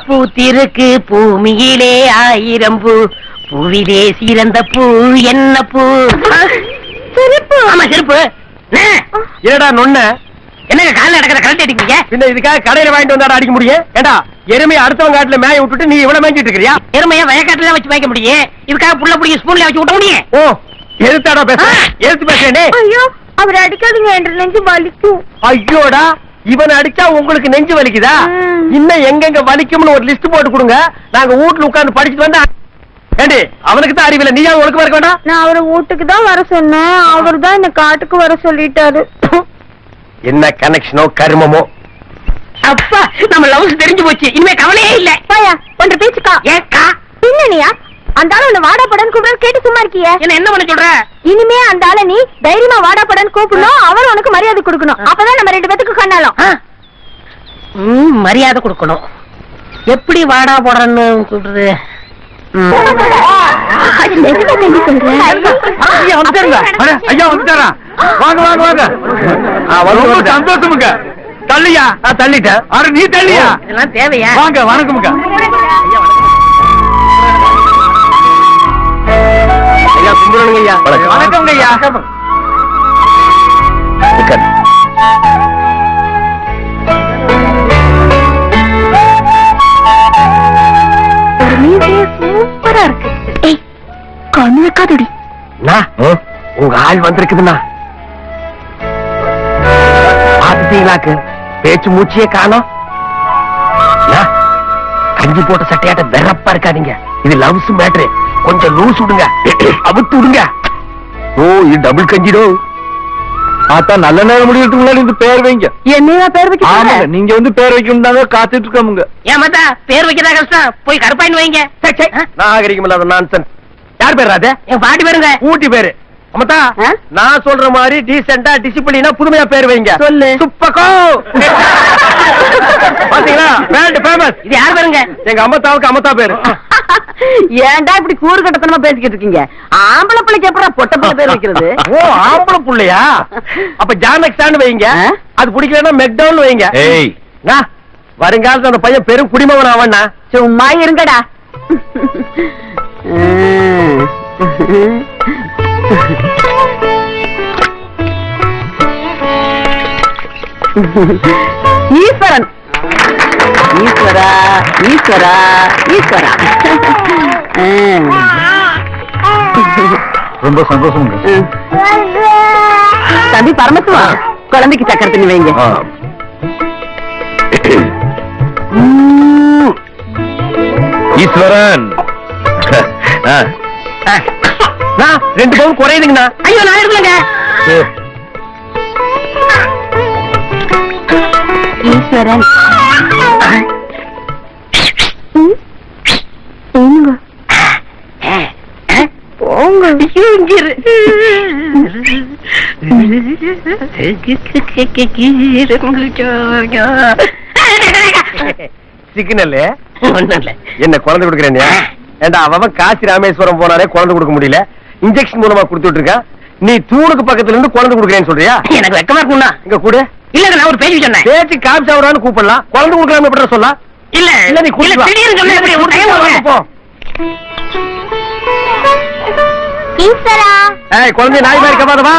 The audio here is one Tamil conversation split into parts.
பூத்திருக்கு பூமியிலே 1000 பூ, பூவிலே சிறந்த பூ என்ன பூ? செருப்பு. ஆமா செருப்பு. ஏடா நொண்ண என்னங்க காலைல நடக்கிற கரண்ட் அடிக்கிறீங்க? பின்ன இதுக்காக கடையில வாங்கிட்டு வந்தா அடிக்க முடியும்? ஏண்டா எருமையை அடுத்தவங்க காட்டுல மேய விட்டுட்டு நீ இவ்வளவு மேய்ஞ்சிட்டு இருக்கிறியா? எருமையா வயக்காட்டுல வச்சு மேய்க்க முடியும், இதுக்காக புள்ள புடிங்க ஸ்பூன்ல வச்சு விட்ட முடியும்? ஓ எதுத்தாடா பேச? எதுத்து பேசுறே? ஐயோ அவர் அடிக்காதீங்க, என்று நெஞ்சு வலிக்கும். ஐயோடா இவன் அடிச்சா உங்களுக்கு நெஞ்சு வலிக்குதா? இன்னும் எங்கெங்க வலிக்கும்னு ஒரு லிஸ்ட் போட்டு கொடுங்க, நாங்க வீட்டுல உட்கார்ந்து படிச்சுட்டு வந்தா. ஏண்டி அவனுக்கு தான் அறிவில்லை, நீயா ஒழுக்க இருக்க வேண்டாம்? நான் அவரை வீட்டுக்கு தான் வர சொன்னேன், அவர் தான் இந்த காட்டுக்கு வர சொல்லிட்டாரு. என்ன கனெக்ஷனோ கர்மமோ. அப்பா நம்ம லவ்ஸ் தெரிஞ்சு போச்சு, இனிமே கவலையே இல்ல. பாயா ஒன்ற பேச்சுக்கா ஏக்கா பின்னணியா அந்த ஆளு உன்னை வாடா படன் கூப்பிட கேட்டு சும்மா இருக்கிய? என்ன பண்ண சொல்ற? இனிமே அந்த ஆளை நீ தைரியமா வாடா படன் கூப்பிடணும், அவர் உனக்கு மரியாதை கொடுக்கணும், அப்பதான் நம்ம 2 பேத்துக்கு கண்ணாலும். மரியாதை கொடுக்கணும். எப்படி வாடா போடன்னு கூப்பிடுறது? ஐயா வந்துட்டாரா? வாங்க வாங்க வாங்க. ரொம்ப சந்தோஷமுங்க. தள்ளியா? தள்ளிட்டேன். அட நீ தள்ளியா? இதெல்லாம் தேவையா? வாங்க வணக்கமுங்க. ஐயா கும்பிடுங்க ஐயா. வணக்கம்ங்க ஐயா. சூப்பரா இருக்கு. ஏய் கண்ணு வைக்காதடி. உங்க ஆள் வந்திருக்குதுண்ணா. பாத்துட்டீங்களாக்கு பேச்சு மூச்சியே காணோம். கஞ்சி போட்ட சட்டையாட்ட வெறப்பா இருக்காதீங்க, இது லவ்ஸ் மேட்ரு. கொஞ்சம் லூஸ் விடுங்க, அவுத்து விடுங்க. ஓ இது டபுள் கஞ்சிடோ. ஆத்தா நல்ல நேரம் முடியறதுக்கு முன்னாடி இந்த பேர் வைங்க. என்னையா பேர் வைக்க? நீங்க வந்து பேர் வைக்கணும் தாங்க காத்துட்டு இருக்கோமுங்க. ஏன் மத்தா பேர் வைக்கிறதா கஷ்டம், போய் கருப்பாயின்னு வைங்க. நாகரிகம் இல்லாத நான்சன். யார் பேர் அது? என் பாட்டி பேருங்க. ஊட்டி பேரு. அம்மத்தா நான் சொல்ற மாதிரி டீசென்டா டிசிப்ளினா புதுமையா பேர் வைங்க. சொல்லு. சுப்பக்கோ. பாத்தீங்களா பேண்ட் ஃபேமஸ். இது யார் பேருங்க? எங்க அம்மத்தாவுக்கு அம்மத்தா பேரு. ஏன்டா இப்படி கூறு கட்டத்தனமா பேசிக்கிட்டு இருக்கீங்க? ஆம்பளை பிள்ளைக்கு எப்பறம் பொட்ட பிள்ளை பேர் வைக்கிறது? ஓ ஆம்பளை புள்ளையா? அப்ப ஜானக்ஸ்டான் வைங்க. அது பிடிக்கலன்னா மெக்டவுன் வைங்க. ஏய் வருங்காலத்துல அந்த பையன் பெரும் குடிமகன் ஆவண்ணா. சும்மா இருங்கடா. ஈஸ்வரன். ஈஸ்வரா ஈஸ்வரா ஈஸ்வரா. ரொம்ப சந்தோஷம். தம்பி பரமத்துவா குழந்தைக்கு சக்கரை தண்ணி வைங்க. ஈஸ்வரன் 2 பவுன் குறையுதுங்கண்ணா. ஐயோ நான் இருக்கலங்க. ஈஸ்வரன் போங்க. சிக்னல் என்ன குழந்தை கொடுக்குறேன்? ஏண்டா அவன் காசி ராமேஸ்வரம் போனாரே குழந்தை கொடுக்க முடியல, இன்ஜெக்ஷன் மூலமா கொடுத்துட்டு இருக்கான். நீ தூணுக்கு பக்கத்துல இருந்து குழந்தை கொடுக்குறேன்னு சொல்றியா? எனக்கு வெக்கமா இருக்கும்னா இங்க கூட இல்ல நான் ஒரு பேச்சு சொன்னேன். பேச்சு காமிச்சு அவரான்னு கூப்பிடலாம், குழந்தை கொடுக்கலாம் எப்படி சொல்லலாம்? இல்ல இல்ல நீ இல்ல திடீர்னு சொன்னா எப்படி ஒரு டைம் வரும். ஈஸ்வரா ஏய் குழந்தை நாய் மாதிரி கபாதவா.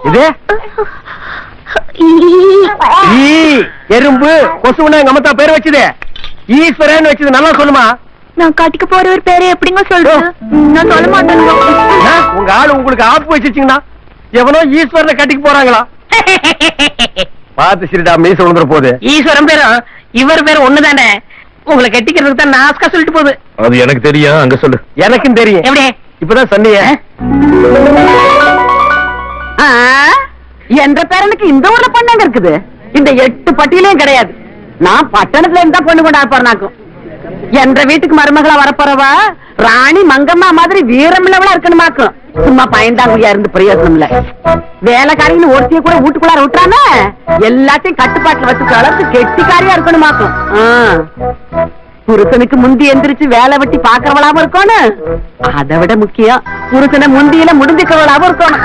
இது எறும்பு கொசுனா எங்க அம்மத்தா பேர் வச்சது. ஈஸ்வரன் வச்சது நல்லா சொல்லுமா. நான் கட்டிக்க போற ஒரு பேரு எப்படிங்க சொல்றேன்? நான் சொல்ல மாட்டேன். உங்க ஆளு உங்களுக்கு ஆப்பு வச்சிருச்சீங்கன்னா எவனோ ஈஸ்வரனை கட்டிக்க போறாங்களா? பாத்து சிரிடா மீச விழுந்துற போகுது. ஈஸ்வரன் பேரும் இவர் பேரும் ஒண்ணுதானே, உங்களை கட்டிக்கிறதுக்கு தான் நாஸ்கா சொல்லிட்டு போகுது. அது எனக்கு தெரியும், அங்க சொல்லு. எனக்கும் தெரியும். எப்படி இப்பதான் சொன்னீங்க. என்ற பேரனுக்கு இந்த ஊர்ல பொண்ணாங்க இருக்குது, இந்த 8 பட்டியலையும் கிடையாது. நான் பட்டணத்துல இருந்தா பொண்ணு கொண்டாடுப்பாருனாக்கும். என்ற வீட்டுக்கு மருமகளா வரப்போறவா ராணி மங்கம்மா மாதிரி வீரமில்லவளா இருக்கணுமாக்கும். சும்மா பயந்தாங்குடியா இருந்து பிரயோஜனம் இல்ல. வேலைக்காரின்னு ஒருத்திய கூட வீட்டுக்குள்ளார விட்டுறாம எல்லாத்தையும் கட்டுப்பாட்டுல வச்சுக்க அளவுக்கு கெட்டிக்காரியா இருக்கணுமாக்கும். புருஷனுக்கு முந்தி எந்திரிச்சு வேலை வெட்டி பாக்குறவளாவும் இருக்கணும், அதை விட முக்கியம் புருஷனை முந்தியில முடிஞ்சுக்கிறவளாவும் இருக்கணும்.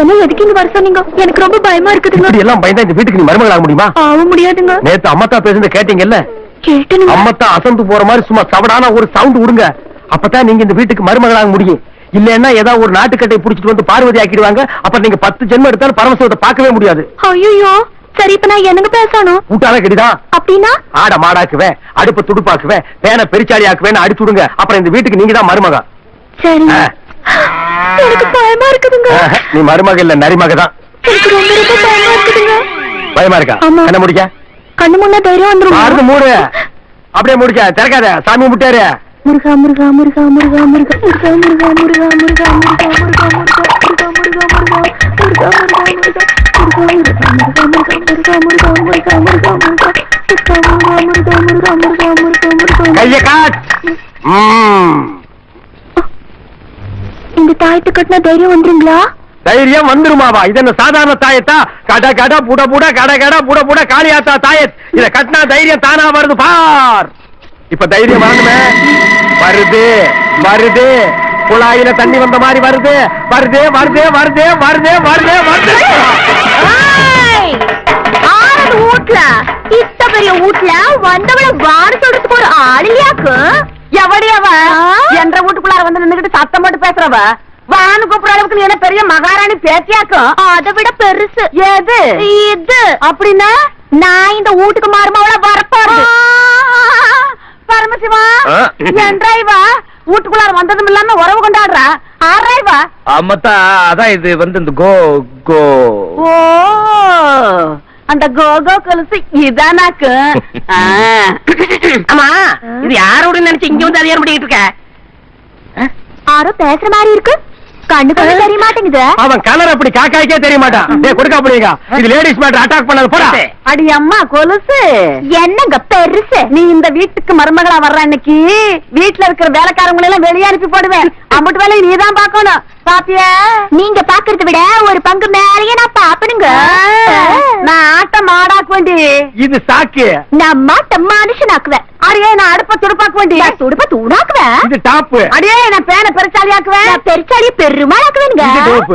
என்ன எதுக்கு இங்க வர சொன்னீங்க? எனக்கு ரொம்ப பயமா இருக்குதுங்க. இப்படி எல்லாம் பயந்தா இந்த வீட்டுக்கு நீ மருமகள் ஆக முடியுமா? ஆக முடியாதுங்க. நேத்து அம்மத்தா பேசுனத கேட்டீங்கல்ல? கேட்டனுங்க. அம்மத்தா அசந்து போற மாதிரி சும்மா சவடான ஒரு சவுண்ட் விடுங்க, அப்பதான் நீங்க இந்த வீட்டுக்கு மருமகளாக முடியும். இல்லன்னா ஏதாவது ஒரு நாட்டுக்கட்டை புடிச்சிட்டு வந்து பார்வதி ஆக்கிடுவாங்க. அப்ப நீங்க 10 ஜென்மம் எடுத்தாலும் பரமசிவத்தை பார்க்கவே முடியாது. ஐயோ, சரி இப்ப நான் என்னங்க பேசணும்? கூட்டால கடிதான். அப்படின்னா ஆட மாடாக்குவேன், அடுப்பு துடுப்பாக்குவேன், பேனை பெரிச்சாடி ஆக்குவேன், அடிச்சு விடுங்க. அப்புறம் இந்த வீட்டுக்கு நீங்க தான் மருமக. சரி. ஆ. எனக்கு பயமா இருக்குதுங்க. நீ மருமக இல்ல நரிமக தான். எனக்கு ரொம்ப ரொம்ப பயமா இருக்குதுங்க. பயமா இருக்கா? ஆமா. என்ன முடிக்க? கண்ணு முன்ன தைரியம் வந்துரும். ஆறு மூடு, அப்படியே முடிக்க, திறக்காத, சாமி முட்டாரு. முருகா முருகா முருகா முருகா முருகா முருகா முருகா முருகா முருகா முருகா முருகா முருகா முருகா முருகா முருகா. கைய காட். இந்த தாயத்து கட்டின தைரியம் வந்துருங்களா? தைரியம் வந்துருமாவா? இது என்ன சாதாரண தாயத்தா? கட கட புட புட கட கட புட புட காளியாத்தா தாயத். இத கட்டினா தைரியம் தானா வருது பார். இப்ப தைரியம் வரணுமே. வருது வருது, குழாயில தண்ணி வந்த மாதிரி வருது வருது வருது வருது வருது வருது வருது. ஆனது வீட்ல இத்த பெரிய வீட்ல வந்தவள வாட சொல்றதுக்கு ஒரு ஆள் இல்லையாக்கு? எவடியவ என்ற வீட்டுக்குள்ளார வந்து நின்னுகிட்டு சத்தம் போட்டு பேசுறவ? வானு கூப்பிடுற அளவுக்கு நீ என்ன பெரிய மகாராணி பேச்சியாக்கும்? அதை விட பெருசு எது இது. அப்படின்னா நான் இந்த வீட்டுக்கு மாறுமாவள வரப்பாரு. பரமசிவா, என்றாய்வா வீட்டுக்குள்ளார வந்ததும் இல்லாம உறவு கொண்டாடுறா? ஆறாய்வா? அம்மத்தா அதான் இது வந்து இந்த கோ கோ. ஓ, அந்த கோகோ கொலுசு இதானாக்கு? ஆமா, இது யாரோட நினைச்சு இங்க வந்து அதிகாரம் பண்ணிட்டு இருக்க? யாரோ பேசுற மாதிரி இருக்கு. கண்ணு கண்ணு தெரிய மாட்டேங்குது. அவன் கலர் அப்படி காக்காய்க்கே தெரிய மாட்டான். டேய் கொடுக்க அப்படிங்க, இது லேடிஸ் மேட்டர், அட்டாக் பண்ணாத போடா. அடி அம்மா கொலுசு, என்னங்க பெருசு? நீ இந்த வீட்டுக்கு மருமகளா வர்ற அன்னைக்கு வீட்டுல இருக்கிற வேலைக்காரங்களை எல்லாம் வெளியே அனுப்பி போடுவேன். அம்பட்டு வேலையை நீதான் பாக்கணும். பாத்தியா? நீங்க பாக்குறத விட ஒரு பங்கு மேலேயே நான் பாப்பனுங்க. நான் ஆட்டம் மாடாக்க வேண்டி, இது சாக்கு. நான் மாட்ட மனுஷனாக்குவேன். அடியே நான் அடுப்ப துடுப்பாக்க வேண்டி, நான் துடுப்ப தூணாக்குவேன். இது டாப். அடியே நான் பேனை பெருச்சாலி ஆக்குவேன். நான் பெருச்சாலிய பெருமாளாக்குவேங்க. இது dope.